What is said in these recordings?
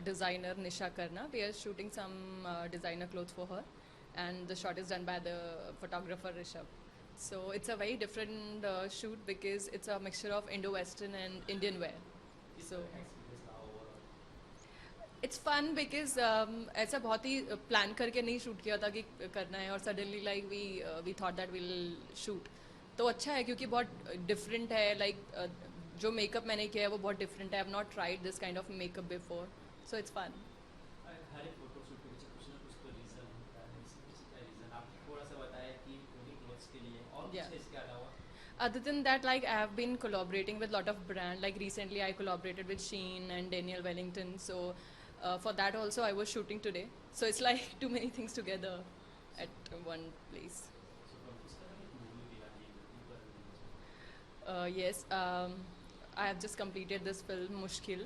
designer Nisha Karna. We are shooting some designer clothes for her, and the shot is done by the photographer Rishabh. So it's a very different shoot because it's a mixture of Indo-Western and Indian wear. So it's fun because ऐसा बहुत ही plan करके नहीं shoot किया था कि करना है और suddenly like we thought that will shoot तो अच्छा है क्योंकि बहुत डिफरेंट है लाइक जो मेकअप मैंने किया है वो बहुत डिफरेंट है I have not tried this kind of makeup before so it's fun हर एक फोटोशूट के पीछे कुछ ना कुछ तो रीज़न होता है, इसी पीछे का रीज़न आप थोड़ा सा बताया कि उन्हीं क्लोथ्स के लिए और कुछ Yeah. है इसके अलावा? Other than that, like I have been collaborating with lot of brand. Like recently, I collaborated with Shein and Daniel Wellington. So for that also, I was shooting today. So it's like too many things together at one place. So from किस तरह की movie भी आ रही है ऊपर Yes, I have just completed this film Mushkil,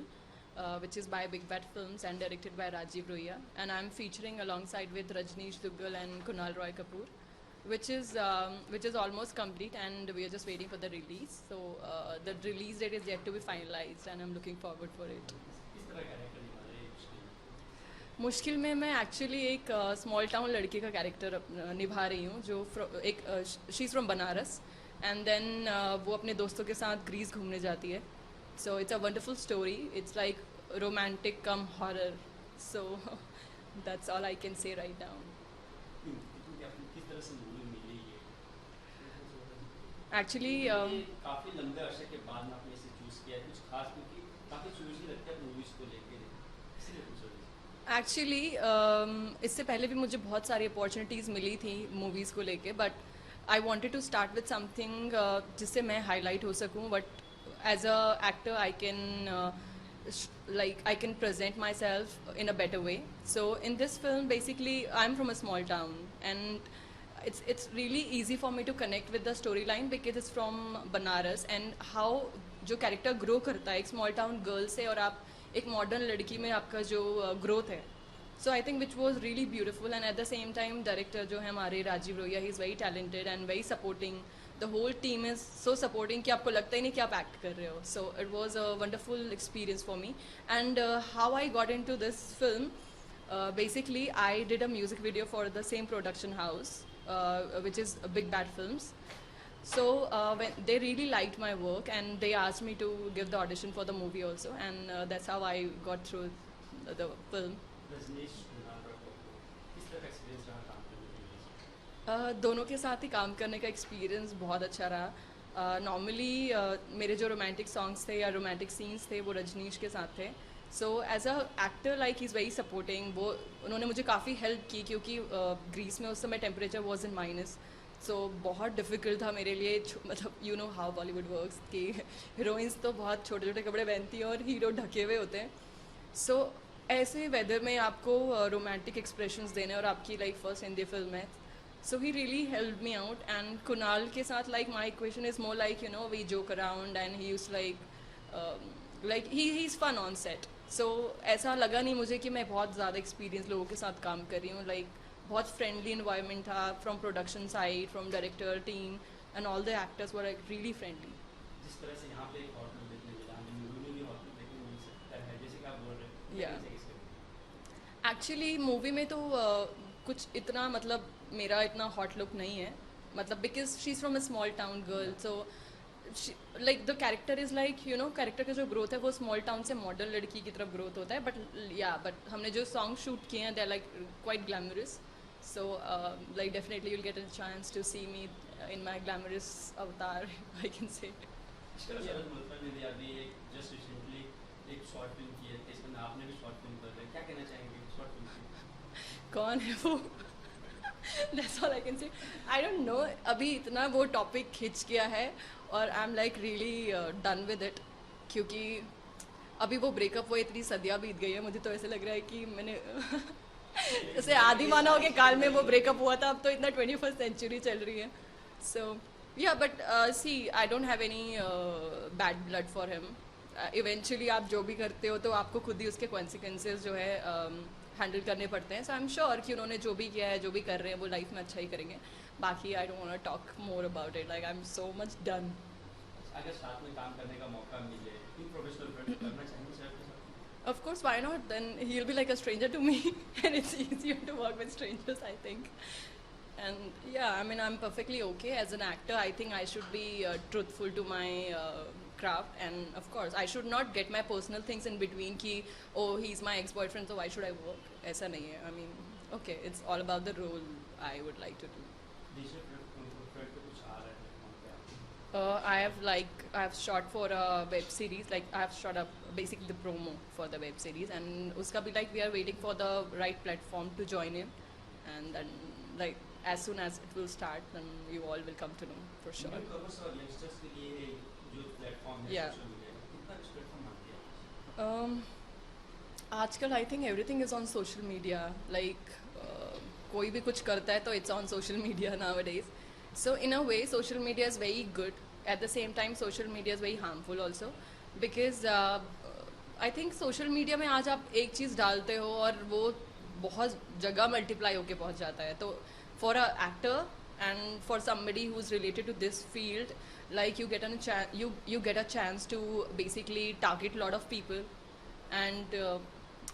which is by Big Bad Films and directed by Rajiv Roya, and I'm featuring alongside with Rajneesh Duggal and Kunal Roy Kapoor, which is almost complete, and we are just waiting for the release. So the release date is yet to be finalized, and I'm looking forward for it. किस तरह character निभा रहे हैं मुश्किल? मुश्किल में मैं actually एक स्मॉल टाउन लड़की का कैरेक्टर निभा रही हूँ जो एक she is from Banaras and then वो अपने दोस्तों के साथ ग्रीस घूमने जाती है so it's a wonderful story it's like romantic cum horror so that's all I can say right now क्योंकि आपको किस तरह से मूवी मिली ये? एक्चुअली ये काफ़ी लंबे अरसे के बाद में आपने इसे चूज़ किया है, कुछ खास क्योंकि काफ़ी चूज़ी लगता है मूवीज़ को लेके, इसलिए पूछ रही हूँ। एक्चुअली इससे पहले भी मुझे बहुत सारी अपॉर्चुनिटीज़ मिली थी मूवीज़ को लेके but I wanted to start with something जिससे मैं हाईलाइट हो सकूं but as a actor I can like I can present myself in a better way. So in this film basically I'm from a small town and it's really easy for me to connect with the storyline because it's from Banaras and how जो character grow करता है एक small town girl से और आप एक modern लड़की में आपका जो growth है so I think which was really beautiful and at the same time director जो है हमारे राजीव रोया he is very talented and very supporting the whole team is so supporting कि आपको लगता ही नहीं कि आप act कर रहे हो so it was a wonderful experience for me and how I got into this film basically I did a music video for the same production house which is Big Bad Films so when they really liked my work and they asked me to give the audition for the movie also and that's how I got through the film Rajneesh Kumar को किस तरह का experience रहा काम करने के लिए? दोनों के साथ ही काम करने का एक्सपीरियंस बहुत अच्छा रहा नॉर्मली मेरे जो रोमांटिक सॉन्ग्स थे या रोमांटिक सीन्स थे वो रजनीश के साथ थे so as a actor like he is very supporting वो उन्होंने मुझे काफ़ी हेल्प की क्योंकि ग्रीस में उस समय temperature was in minus so बहुत डिफ़िकल्ट था मेरे लिए मतलब you know how Bollywood works कि हीरोइंस तो बहुत छोटे छोटे कपड़े पहनती हैं और हीरो ढके हुए होते हैं सो ऐसे वेदर में आपको रोमांटिक एक्सप्रेशंस देने और आपकी लाइक फर्स्ट हिंदी फिल्म है so he really helped me out and Kunal के साथ like my equation is more like you know we joke around and he used like he's fun on set so ऐसा लगा नहीं मुझे कि मैं बहुत ज़्यादा एक्सपीरियंस लोगों के साथ काम कर रही हूँ like बहुत फ्रेंडली इन्वायरमेंट था from production side from director team and all the actors were like really friendly जिस तरह से यहाँ पे एक हॉटल देखने मिला हमें मूवी में भी हॉटल देखने मिल सकता है जैसे कि आप बोल रहे हैं Yeah. कैसे इसके एक्चुअली मूवी में तो कुछ इतना मतलब मेरा इतना हॉट लुक नहीं है मतलब because she is from a small town girl so like the character is like you know character का जो ग्रोथ है वो स्मॉल टाउन से मॉडल लड़की की तरफ ग्रोथ होता है बट हमने जो सॉन्ग शूट किए हैं they are like quite glamorous so like definitely you'll get a chance to see me in my glamorous avatar I can से शरद मुल्फर ने भी अभी एक जस्ट रिसेंटली एक शॉर्ट फिल्म की है इसमें आपने भी शॉर्ट फिल्म कर रहे हैं क्या कहना चाहेंगे शॉर्ट फिल्म की? कौन है वो That's all I can say. I don't know. अभी इतना वो टॉपिक खिंच गया है और I am like really done with it क्योंकि अभी वो ब्रेकअप वो इतनी सदियाँ बीत गई है मुझे तो ऐसे लग रहा है कि मैंने जैसे आदि मानव के काल में वो ब्रेकअप हुआ था अब तो इतना 21st सेंचुरी चल रही है so yeah but see I don't have any bad blood for him eventually आप जो भी करते हो तो आपको खुद ही उसके कॉन्सिक्वेंसेज जो है हैंडल करने पड़ते हैं सो आई एम श्योर कि उन्होंने जो भी किया है जो भी कर रहे हैं वो लाइफ में अच्छा ही करेंगे बाकी I don't want to talk more about it like I am so much done अगर साथ में काम करने का मौका मिले इन प्रोफेशनल फ्रेंड करना चाहेंगे सर के साथ? Of course, why not? Then he'll be like a stranger to me, and it's easier to work with strangers, I think. And yeah, I mean, I'm perfectly okay as an actor. I think I should be truthful to my craft, and of course, I should not get my personal things in between. Ki, oh, he's my ex-boyfriend, so why should I work? ऐसा नहीं है. I mean, okay, it's all about the role I would like to do. दूसरे platform पे कुछ आ रहा है platform पे आपके? I have shot for a web series. Like I have shot up basically the promo for the web series, and uska bhi like we are waiting for the right platform to join in, and then like as soon as it will start, then you all will come to know for sure. New commerce और youngsters के लिए जो platform है Yeah. Social media का कितना इस platform मानते हैं? आजकल I think everything is on social media. Like कोई भी कुछ करता है तो it's on social media nowadays. So in a way, social media is very good. At the same time, social media is very harmful also, because I think social media में आज आप एक चीज़ डालते हो और वो बहुत जगह मल्टीप्लाई होके पहुंच जाता है. तो for a actor and for somebody who's related to this field, like you get a chance to basically target a lot of people, and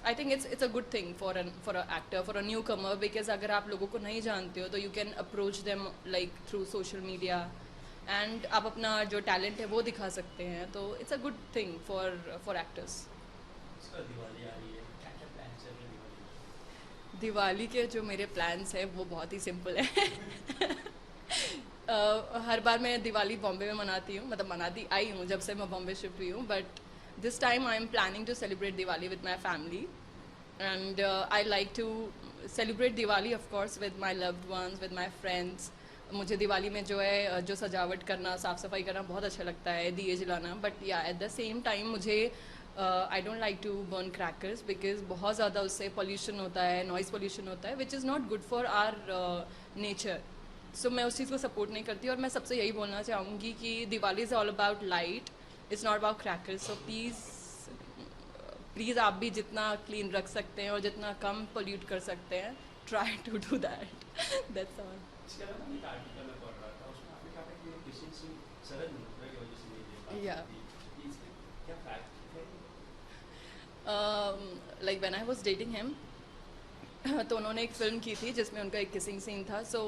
I think it's a good thing for an actor, for a newcomer, because अगर आप लोगों को नहीं जानते हो तो you can approach them like through social media, and आप अपना जो talent है वो दिखा सकते हैं. तो it's a good thing for actors. इसका दिवाली आ रही है, क्या क्या प्लान चल रहे हैं दिवाली में? दिवाली के जो मेरे प्लान्स हैं वो बहुत ही सिंपल है. हर बार मैं दिवाली बॉम्बे में मनाती हूँ, मतलब मनाती आई हूँ जब से मैं बॉम्बे शिफ्ट हुई हूँ, but this time I am planning to celebrate Diwali with my family, and I like to celebrate Diwali of course with my loved ones, with my friends. मुझे दिवाली में जो है जो सजावट करना, साफ़ सफाई करना बहुत अच्छा लगता है, दिए जलाना. बट या एट द सेम टाइम मुझे I don't like to burn crackers, because बहुत ज़्यादा उससे पोल्यूशन होता है, नॉइज़ पोल्यूशन होता है, which is not good for our nature. So मैं उस चीज़ को सपोर्ट नहीं करती, और मैं सबसे यही बोलना चाहूँगी कि Diwali is all about light, it's not about crackers. So please आप भी जितना क्लीन रख सकते हैं और जितना कम पोल्यूट कर सकते हैं, try to do that. That's all. इसके अलावा एक आर्टिकल में पढ़ रहा था, उसमें आपने कहा था कि वो किसी से शरद मल्होत्रा की वजह से नहीं दे पाती Yeah. थी. इसके क्या फैक्ट है? Like when I was dating him, तो उन्होंने एक फिल्म की थी जिसमें उनका एक किसिंग सीन था. सो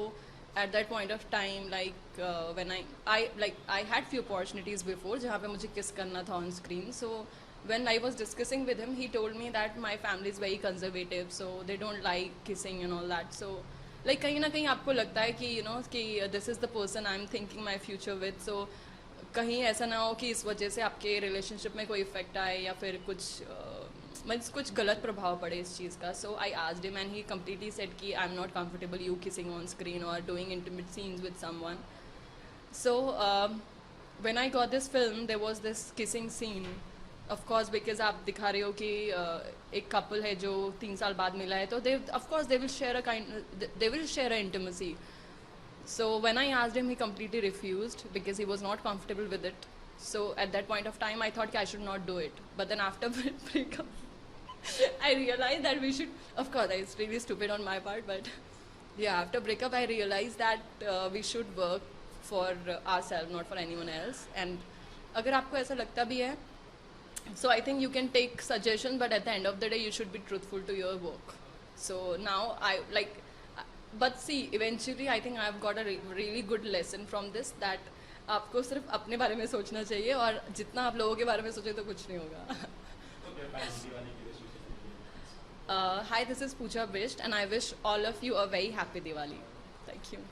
at that point of time, like when I had few opportunities before जहाँ पे मुझे किस करना था on screen. So when I was discussing with him, he told me that my family is very conservative, so they don't like kissing and all that. So like कहीं ना कहीं आपको लगता है कि कि this is the person I'm thinking my future with. So कहीं ऐसा ना हो कि इस वजह से आपके रिलेशनशिप में कोई इफेक्ट आए या फिर कुछ गलत प्रभाव पड़े इस चीज़ का. So I asked him and he completely said कि I am not comfortable you kissing on screen और doing intimate scenes with someone. So when I got this film there was this kissing scene. Of course because आप दिखा रहे हो कि एक couple है जो 3 साल बाद मिला है, तो they of course they will share a intimacy. So when I asked him, he completely refused because he was not comfortable with it. So at that point of time, I thought I should not do it. But then after breakup, I realized that we should. Of course, it's really stupid on my part, but yeah, after breakup, I realized that we should work for ourselves, not for anyone else. And अगर आपको ऐसा लगता भी है, so I think you can take suggestions, but at the end of the day, you should be truthful to your work. So now I like. But see, eventually I think I've got a really good lesson from this, that आपको सिर्फ अपने बारे में सोचना चाहिए, और जितना आप लोगों के बारे में सोचे तो कुछ नहीं होगा. तो क्या फैंस दिवाली के लिए सोचे? Hi, this is Pooja Bisht, and I wish all of you a very happy Diwali. Thank you.